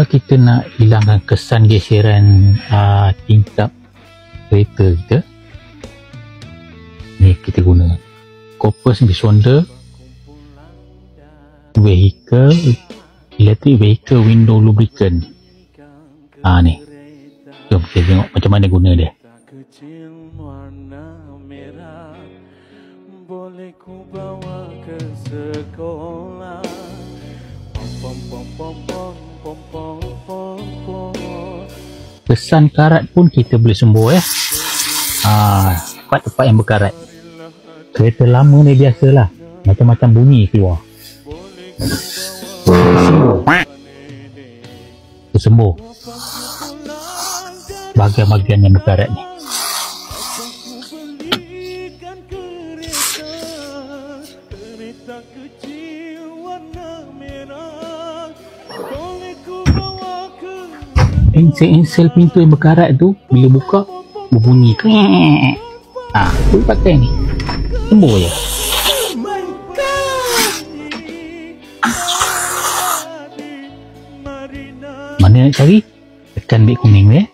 Kalau kita nak hilangkan kesan geseran tingkap kereta kita, ni kita guna Corpus Bisonda Electric Vehicle Window Lubricant. Ni, jom kita tengok macam mana guna dia. Boleh ku bawa ke sekolah. Kesan karat pun kita boleh sembuh tempat-tempat yang berkarat. Kereta lama ni biasalah macam-macam bunyi keluar. Sembuh bahagian-bahagian yang berkarat ni. Engsel pintu yang berkarat tu bila buka berbunyi krek. Tu pakai ni sembuh je. Mana nak cari? Tekan beg kuning ni